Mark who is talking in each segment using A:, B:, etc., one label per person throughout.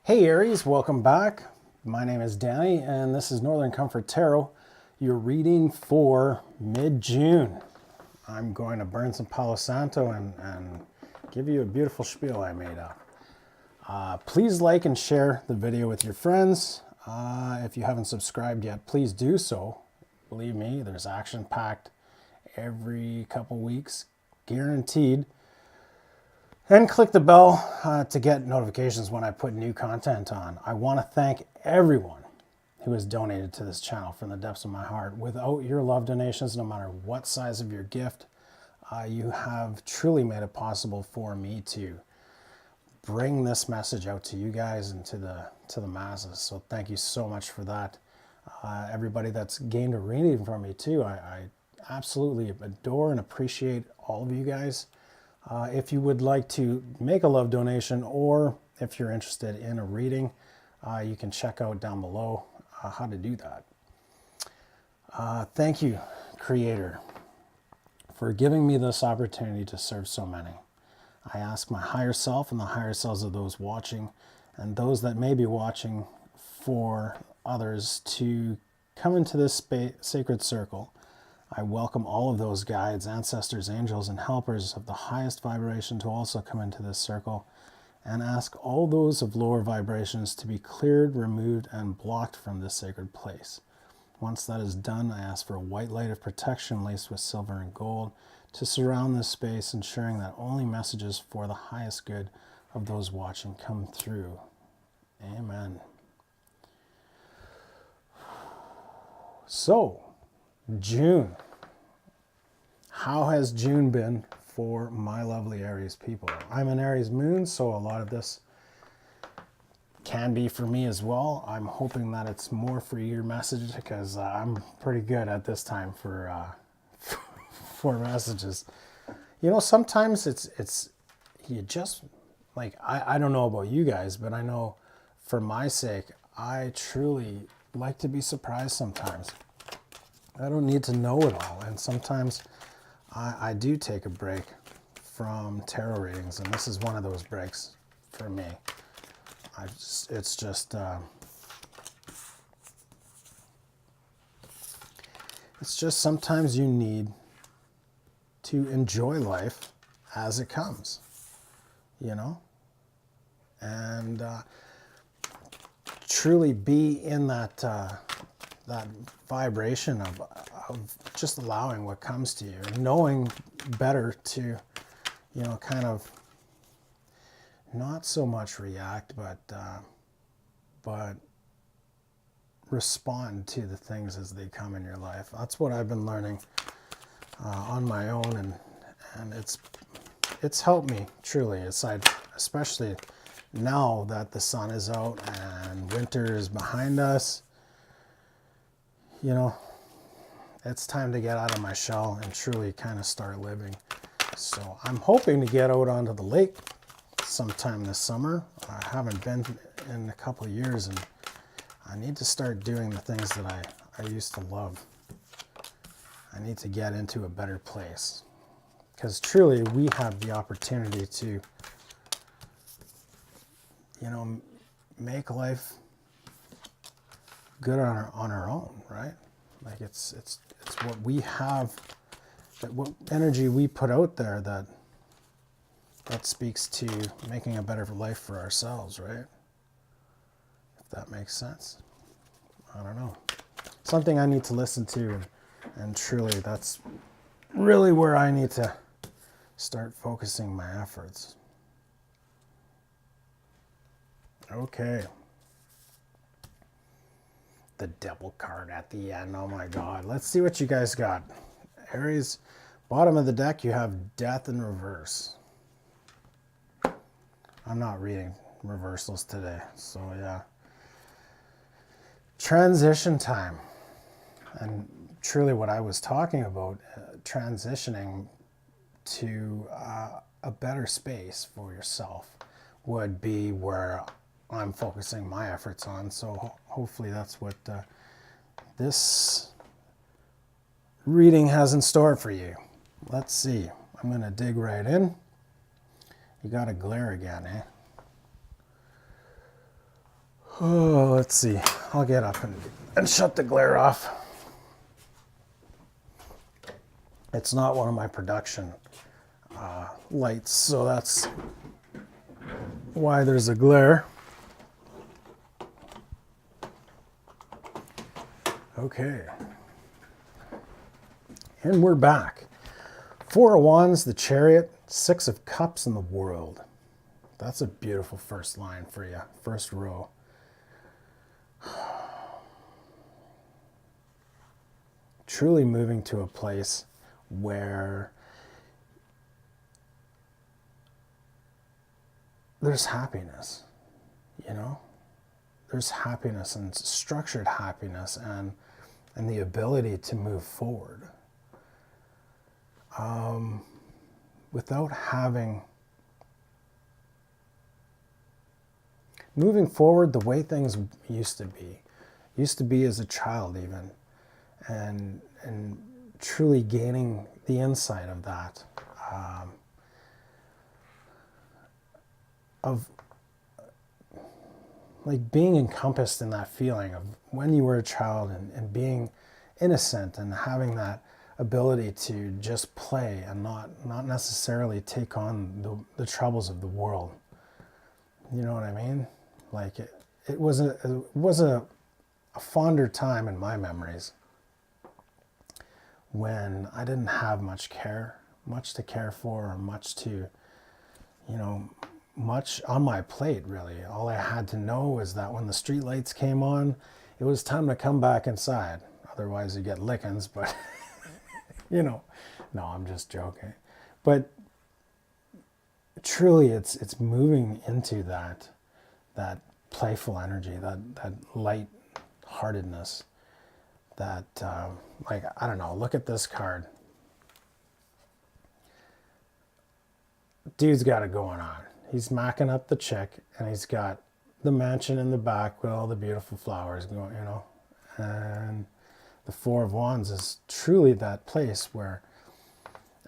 A: Hey Aries, welcome back. My name is Danny and this is Northern Comfort Tarot. You're reading for mid-June. I'm going to burn some Palo Santo and give you a beautiful spiel I made up. Please like and share the video with your friends. If you haven't subscribed yet, please do so. Believe me, there's action-packed every couple weeks, guaranteed. And click the bell to get notifications when I put new content on. I want to thank everyone who has donated to this channel from the depths of my heart. Without your love donations, no matter what size of your gift, you have truly made it possible for me to bring this message out to you guys and to the masses. So thank you so much for that. Everybody that's gained a reading from me too, I absolutely adore and appreciate all of you guys. If you would like to make a love donation, or if you're interested in a reading, you can check out down below how to do that. Thank you, Creator, for giving me this opportunity to serve so many. I ask my higher self and the higher selves of those watching, and those that may be watching for others, to come into this sacred circle. I welcome all of those guides, ancestors, angels, and helpers of the highest vibration to also come into this circle, and ask all those of lower vibrations to be cleared, removed, and blocked from this sacred place. Once that is done, I ask for a white light of protection laced with silver and gold to surround this space, ensuring that only messages for the highest good of those watching come through. Amen. So, June. How has June been for my lovely Aries people? I'm an Aries moon, so a lot of this can be for me as well. I'm hoping that it's more for your message, because I'm pretty good at this time for for messages. You know, sometimes it's you just, like, I don't know about you guys, but I know for my sake, I truly like to be surprised sometimes. I don't need to know it all, and sometimes I do take a break from tarot readings, and this is one of those breaks for me. It's just sometimes you need to enjoy life as it comes, you know, and truly be in that that vibration of just allowing what comes to you, knowing better to, you know, kind of not so much react, but respond to the things as they come in your life. That's what I've been learning on my own, and it's helped me truly. Aside, especially now that the sun is out and winter is behind us, you know, it's time to get out of my shell and truly kind of start living. So I'm hoping to get out onto the lake sometime this summer. I haven't been in a couple of years, and I need to start doing the things that I used to love. I need to get into a better place, because truly we have the opportunity to, you know, make life good on our own, right? Like it's what we have, that what energy we put out there that speaks to making a better life for ourselves, right? If that makes sense. I don't know. Something I need to listen to, and truly that's really where I need to start focusing my efforts. Okay. the devil card at the end. Oh my God. Let's see what you guys got. Aries, bottom of the deck, you have death in reverse. I'm not reading reversals today, so yeah. Transition time. And truly what I was talking about, transitioning to a better space for yourself would be where I'm focusing my efforts on. So hopefully that's what this reading has in store for you. Let's see. I'm going to dig right in. You got a glare again, eh? Oh, let's see. I'll get up and shut the glare off. It's not one of my production lights, so that's why there's a glare. Okay. And we're back. Four of Wands, the Chariot, Six of Cups, and the World. That's a beautiful first line for you, first row. Truly moving to a place where there's happiness, you know? There's happiness and structured happiness and the ability to move forward. Without having, moving forward the way things used to be as a child even, and truly gaining the insight of that, of like being encompassed in that feeling of when you were a child and being innocent and having that ability to just play and not necessarily take on the troubles of the world. You know what I mean? Like it was a fonder time in my memories when I didn't have much to care for, or much to, you know, much on my plate, really. All I had to know was that when the street lights came on, it was time to come back inside. Otherwise you get lickings, but you know, no, I'm just joking. But truly it's moving into that playful energy, that light-heartedness, that, like, I don't know, look at this card. Dude's got it going on. He's macking up the chick, and he's got the mansion in the back with all the beautiful flowers going, you know. And the Four of Wands is truly that place where,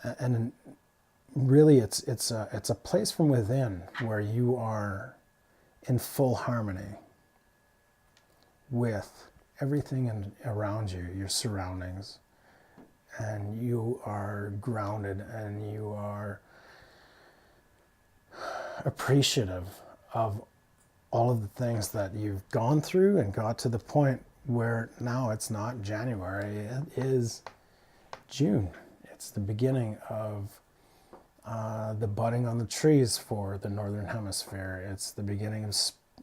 A: and really it's a place from within where you are in full harmony with everything around you, your surroundings, and you are grounded and you are appreciative of all of the things that you've gone through and got to the point where now it's not January, it is June. It's the beginning of the budding on the trees for the Northern Hemisphere. It's the beginning of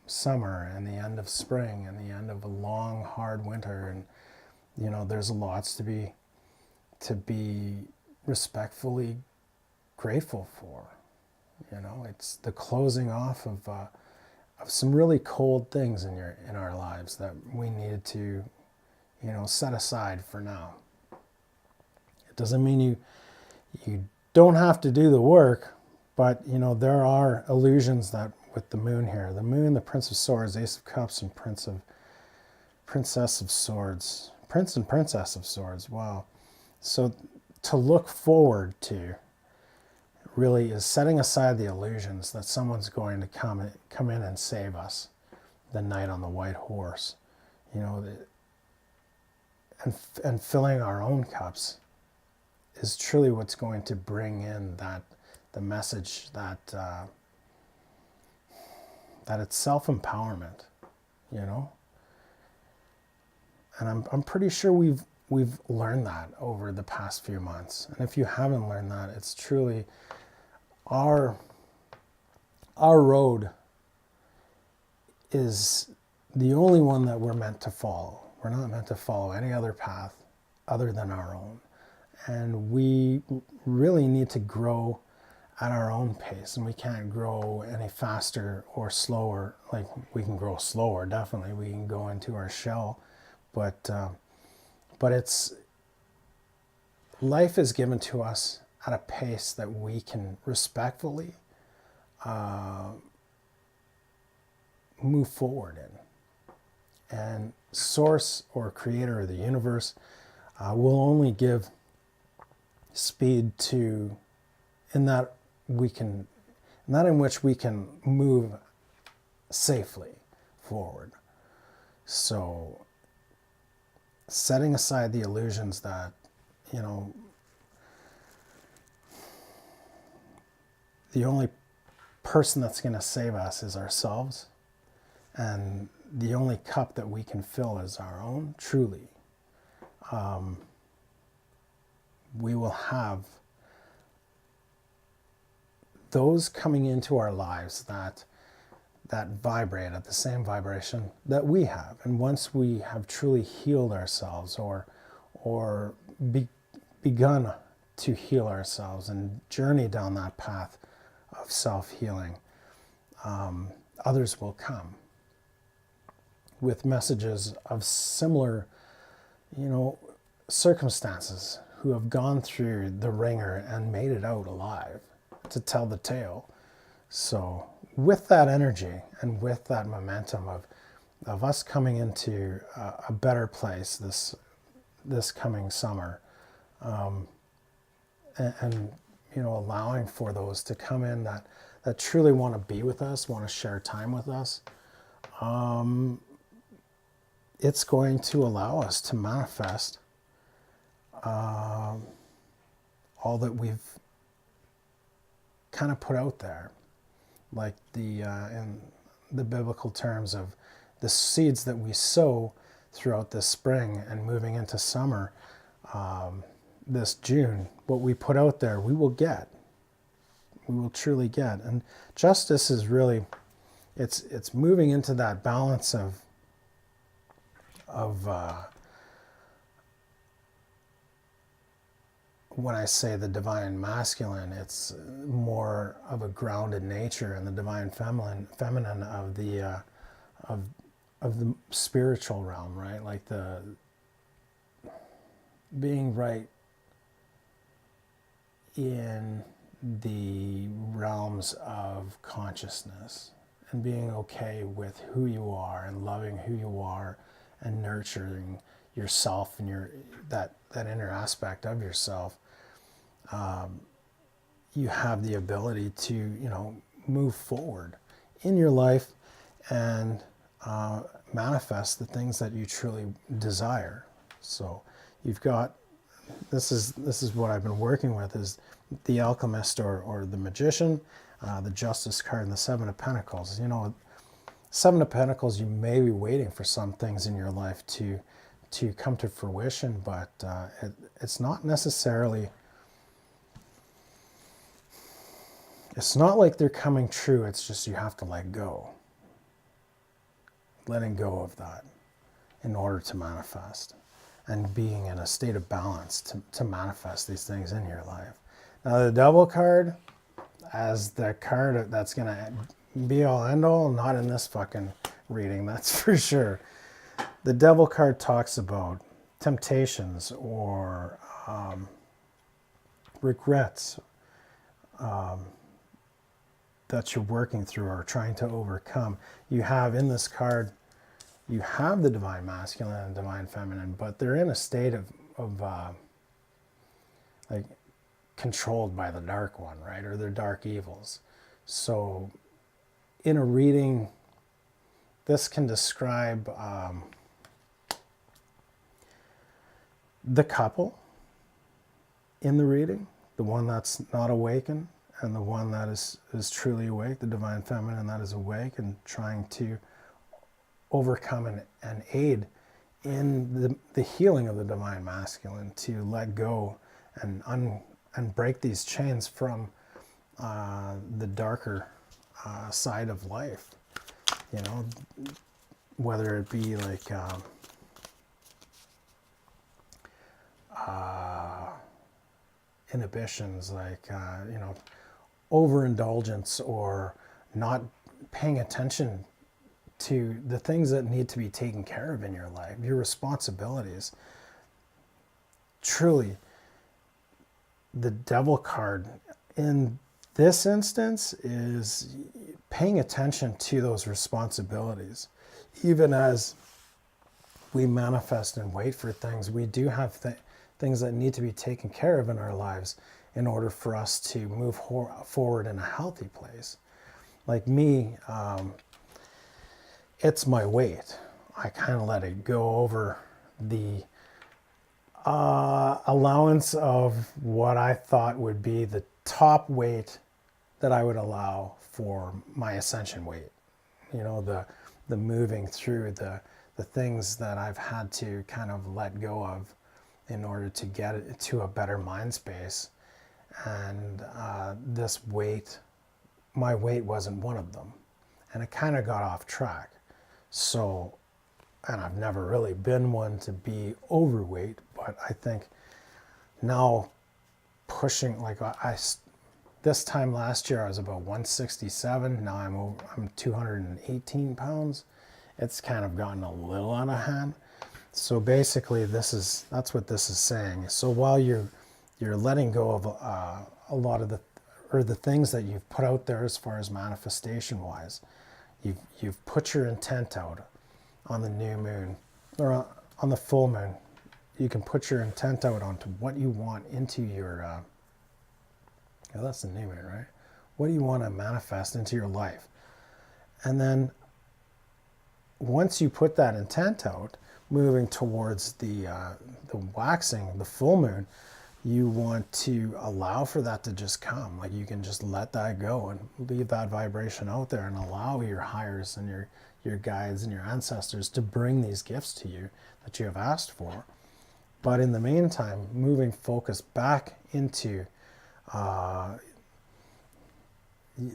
A: summer and the end of spring and the end of a long, hard winter. And, you know, there's lots to be respectfully grateful for. You know, it's the closing off of some really cold things in our lives that we needed to, you know, set aside for now. It doesn't mean you don't have to do the work, but, you know, there are illusions that with the moon here, the moon, the Prince of Swords, Ace of Cups, and Princess of Swords, Prince and Princess of Swords. Wow. So to look forward to really is setting aside the illusions that someone's going to come in and save us, the knight on the white horse, you know, and filling our own cups is truly what's going to bring in the message that it's self-empowerment, you know. And I'm pretty sure we've learned that over the past few months. And if you haven't learned that, it's truly our road is the only one that we're meant to follow. We're not meant to follow any other path other than our own. And we really need to grow at our own pace, and we can't grow any faster or slower. Like, we can grow slower, definitely. We can go into our shell, but it's, life is given to us at a pace that we can respectfully move forward in. And Source, or Creator of the universe, will only give speed to, in that in which we can move safely forward. So, setting aside the illusions that, the only person that's going to save us is ourselves, and the only cup that we can fill is our own, truly. We will have those coming into our lives that vibrate at the same vibration that we have. And once we have truly healed ourselves, or begun to heal ourselves and journey down that path of self-healing, others will come with messages of similar, circumstances, who have gone through the ringer and made it out alive to tell the tale. So with that energy and with that momentum of us coming into a better place this coming summer, and allowing for those to come in that truly want to be with us, want to share time with us, it's going to allow us to manifest all that we've kind of put out there, like in the biblical terms of the seeds that we sow throughout this spring and moving into summer. This June, what we put out there, we will get. We will truly get. And justice is really, it's moving into that balance of when I say the divine masculine, it's more of a grounded nature, and the divine feminine of the spiritual realm, right? Like the being right in the realms of consciousness, and being okay with who you are, and loving who you are, and nurturing yourself and that inner aspect of yourself. You have the ability to move forward in your life and manifest the things that you truly desire. So you've got, this is what I've been working with, is the alchemist or the magician, the justice card, and the Seven of Pentacles. Seven of Pentacles, you may be waiting for some things in your life to come to fruition, but it's not necessarily, it's not like they're coming true. It's just you have to let go. Letting go of that in order to manifest, and being in a state of balance to manifest these things in your life. Now, the Devil card, as the card that's going to be all end all, not in this fucking reading, that's for sure. The Devil card talks about temptations or regrets that you're working through or trying to overcome. You have in this card, you have the divine masculine and divine feminine, but they're in a state of like controlled by the dark one, right? Or their dark evils. So in a reading, this can describe the couple in the reading, the one that's not awakened and the one that is truly awake, the divine feminine that is awake and trying to overcome and aid in the healing of the divine masculine, to let go and break these chains from the darker side of life. Whether it be like inhibitions, like overindulgence, or not paying attention to the things that need to be taken care of in your life, your responsibilities. Truly, the devil card in this instance is paying attention to those responsibilities. Even as we manifest and wait for things, we do have things that need to be taken care of in our lives in order for us to move forward in a healthy place. Like me, it's my weight. I kind of let it go over the allowance of what I thought would be the top weight that I would allow for my ascension weight. The moving through the things that I've had to kind of let go of in order to get it to a better mind space. And this weight, my weight wasn't one of them. And it kind of got off track. So, and I've never really been one to be overweight, but I think now pushing, like this time last year I was about 167. Now I'm 218 pounds. It's kind of gotten a little out of hand. So basically that's what this is saying. So while you're letting go of a lot of the things that you've put out there as far as manifestation wise, you've put your intent out on the new moon or on the full moon. You can put your intent out onto what you want into your that's the new moon, right? What do you want to manifest into your life? And then once you put that intent out, moving towards the waxing, the full moon, you want to allow for that to just come. Like you can just let that go and leave that vibration out there and allow your higher and your guides and your ancestors to bring these gifts to you that you have asked for. But in the meantime, moving focus back into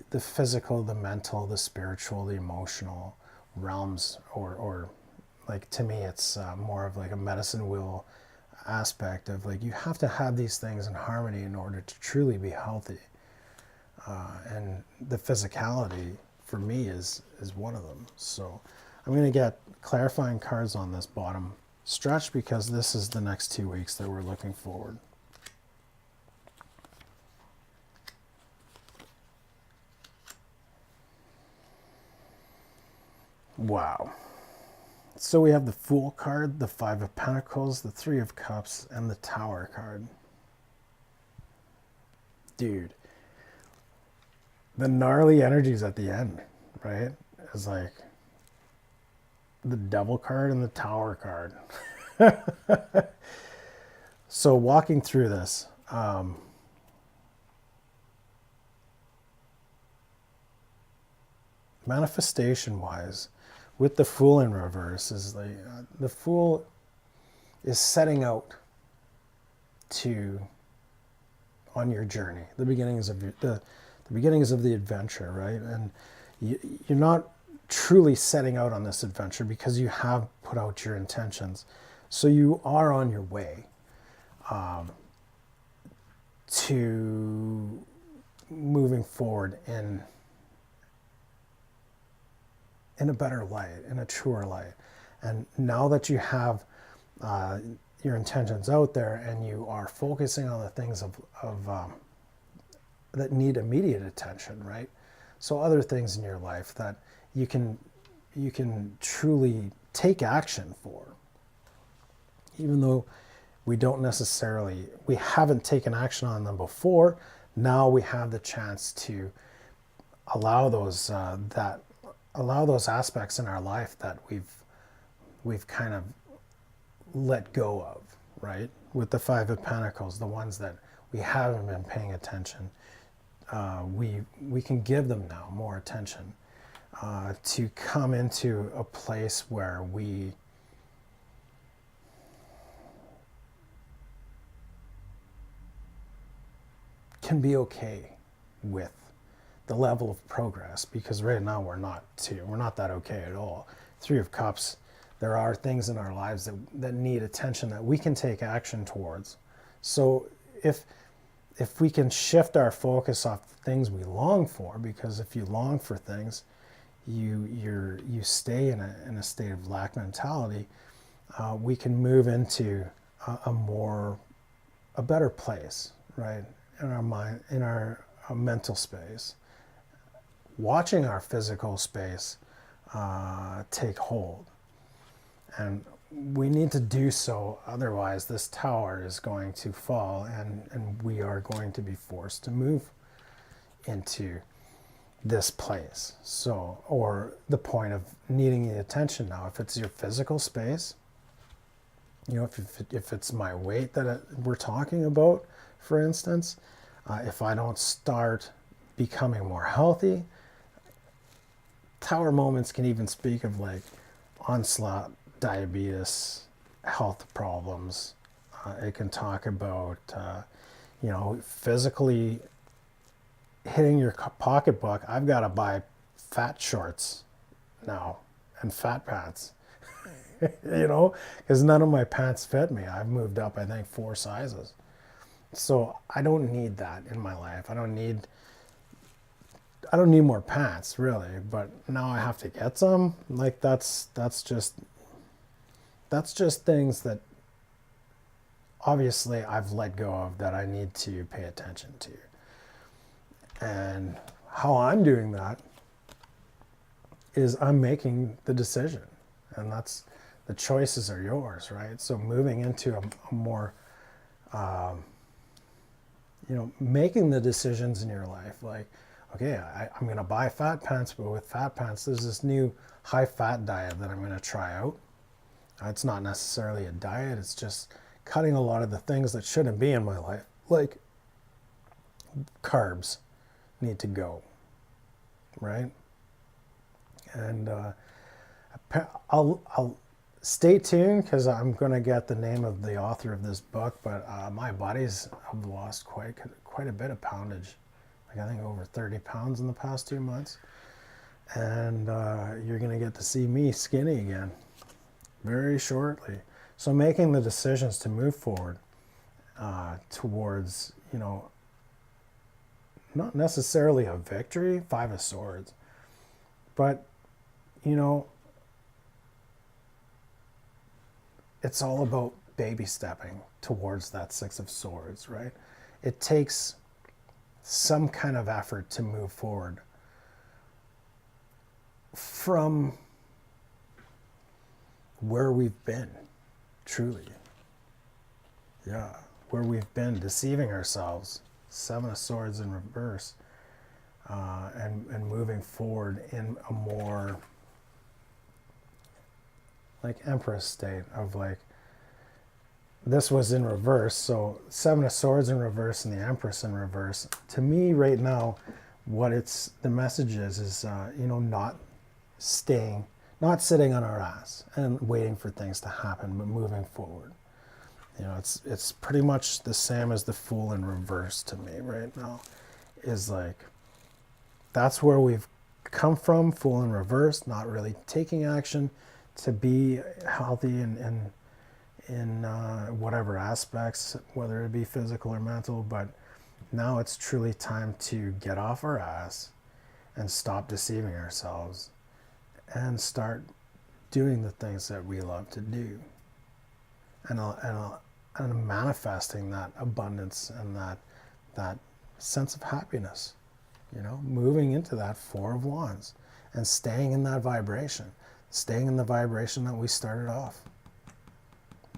A: the physical, the mental, the spiritual, the emotional realms, or like to me it's more of like a medicine wheel aspect of like you have to have these things in harmony in order to truly be healthy. And the physicality for me is one of them. So I'm going to get clarifying cards on this bottom stretch because this is the next 2 weeks that we're looking forward. Wow. So we have the Fool card, the Five of Pentacles, the Three of Cups, and the Tower card. Dude, the gnarly energies at the end, right? Is like the Devil card and the Tower card. So walking through this, manifestation-wise, with the Fool in reverse, is like the Fool is setting out on your journey, the beginnings of the beginnings of the adventure, right? And you're not truly setting out on this adventure because you have put out your intentions. So you are on your way to moving forward in a better light, in a truer light. And now that you have your intentions out there and you are focusing on the things that need immediate attention, right? So other things in your life that you can truly take action for, even though we haven't taken action on them before. Now we have the chance to allow those aspects in our life that we've kind of let go of, right? With the Five of Pentacles, the ones that we haven't been paying attention, we can give them now more attention to come into a place where we can be okay with the level of progress, because right now we're not that okay at all. Three of Cups, there are things in our lives that need attention that we can take action towards. So if we can shift our focus off the things we long for, because if you long for things, you stay in a state of lack mentality, we can move into a better place, right? In our mind, in our mental space, watching our physical space take hold. And we need to do so, otherwise this tower is going to fall, and we are going to be forced to move into this place. So, or the point of needing the attention now, if it's your physical space, you know, if it's my weight that we're talking about, for instance, if I don't start becoming more healthy, tower moments can even speak of like onslaught, diabetes, health problems. It can talk about, you know, physically hitting your pocketbook. I've got to buy fat shorts now and fat pants, you know, because none of my pants fit me. I've moved up, I think, 4 sizes. So I don't need that in my life. I don't need more pants, really, but now I have to get some. Like that's just things that obviously I've let go of, that I need to pay attention to. And how I'm doing that is I'm making the decision, and that's, the choices are yours, right? So moving into a more, you know, making the decisions in your life, like, okay, I'm going to buy fat pants, but with fat pants, there's this new high-fat diet that I'm going to try out. It's not necessarily a diet, it's just cutting a lot of the things that shouldn't be in my life, like carbs need to go, right? And I'll stay tuned, because I'm going to get the name of the author of this book, but my buddies have lost quite a bit of poundage. Like I think over 30 pounds in the past 2 months. And you're going to get to see me skinny again very shortly. So making the decisions to move forward towards, you know, not necessarily a victory, 5 of Swords, but, you know, it's all about baby stepping towards that 6 of Swords, right? It takes some kind of effort to move forward from where we've been, truly. Yeah, where we've been deceiving ourselves, 7 of Swords in reverse, and moving forward in a more like Empress state of like, this was in reverse, so 7 of Swords in reverse and the Empress in reverse. To me right now, what the message is you know, not sitting on our ass and waiting for things to happen, but moving forward. You know, it's pretty much the same as the Fool in reverse to me right now. Is like, that's where we've come from, Fool in reverse, not really taking action to be healthy in whatever aspects, whether it be physical or mental. But now it's truly time to get off our ass and stop deceiving ourselves and start doing the things that we love to do, and manifesting that abundance and that sense of happiness, you know, moving into that 4 of Wands and staying in that vibration, that we started off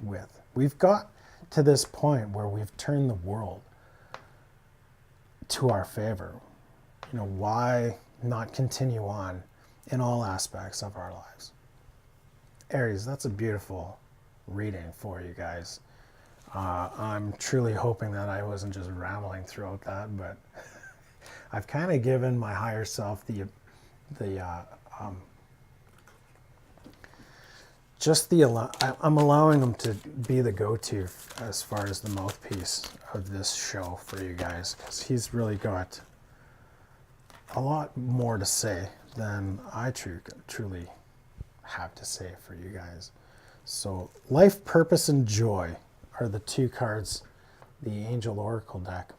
A: with. We've got to this point where we've turned the world to our favor. You know, why not continue on in all aspects of our lives? Aries, that's a beautiful reading for you guys. I'm truly hoping that I wasn't just rambling throughout that, but I've kind of given my higher self I'm allowing them to be the go-to as far as the mouthpiece of this show for you guys, because he's really got a lot more to say than I truly have to say for you guys. So life, purpose, and joy are the two cards, the Angel Oracle deck.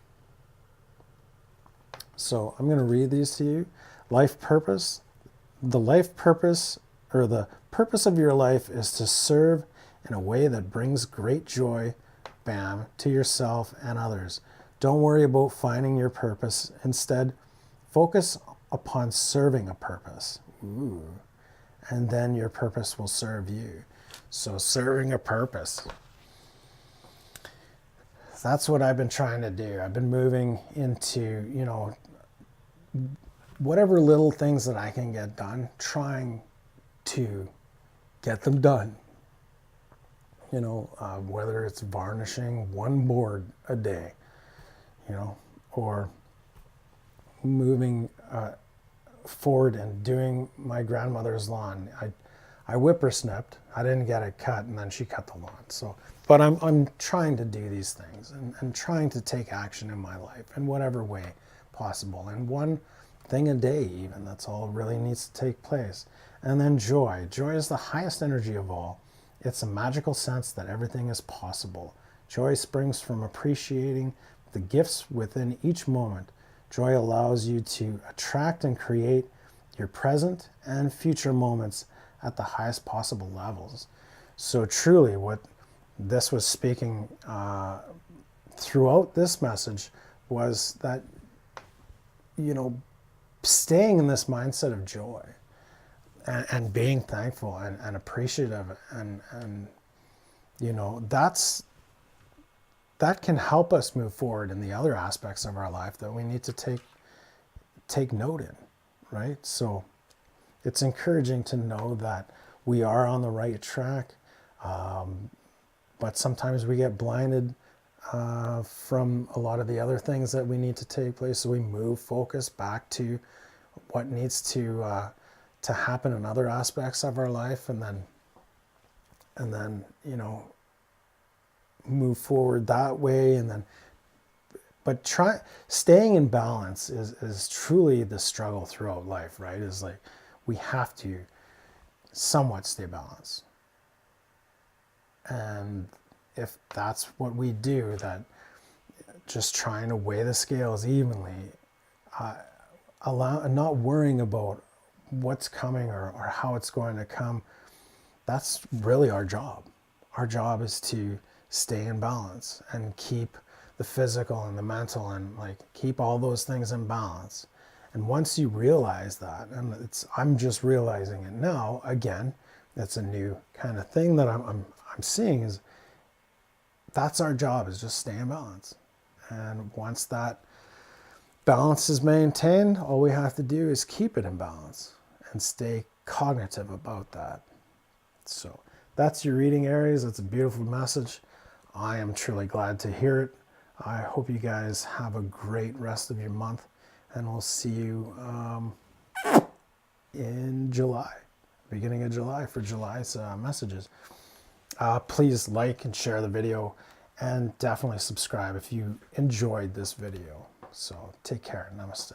A: So I'm going to read these to you. Life purpose. The life purpose, or the purpose of your life, is to serve in a way that brings great joy, bam, to yourself and others. Don't worry about finding your purpose. Instead, focus upon serving a purpose. Ooh. And then your purpose will serve you. So serving a purpose. That's what I've been trying to do. I've been moving into, whatever little things that I can get done, trying to get them done. Whether it's varnishing one board a day, or moving forward and doing my grandmother's lawn. I whippersnipped. I didn't get it cut, and then she cut the lawn. But I'm trying to do these things and trying to take action in my life in whatever way possible. And one thing a day even, that's all really needs to take place. And then joy. Joy is the highest energy of all. It's a magical sense that everything is possible. Joy springs from appreciating the gifts within each moment. Joy allows you to attract and create your present and future moments at the highest possible levels. So truly what this was speaking throughout this message was that, staying in this mindset of joy and being thankful and appreciative and that can help us move forward in the other aspects of our life that we need to take note in, right? So it's encouraging to know that we are on the right track, but sometimes we get blinded from a lot of the other things that we need to take place. So we move focus back to what needs to happen in other aspects of our life, and then move forward that way. But staying in balance is truly the struggle throughout life, right? Is like we have to somewhat stay balanced. And if that's what we do, that just trying to weigh the scales evenly, not worrying about what's coming or how it's going to come, that's really our job. Our job is to stay in balance and keep the physical and the mental and keep all those things in balance. And once you realize that, and I'm just realizing it now, again, that's a new kind of thing that I'm seeing, is that's our job, is just stay in balance. And once that balance is maintained, all we have to do is keep it in balance and stay cognitive about that. So that's your reading, Aries. That's a beautiful message. I am truly glad to hear it. I hope you guys have a great rest of your month, and we'll see you in July, beginning of July, for July's messages. Please like and share the video, and definitely subscribe if you enjoyed this video. So take care. Namaste.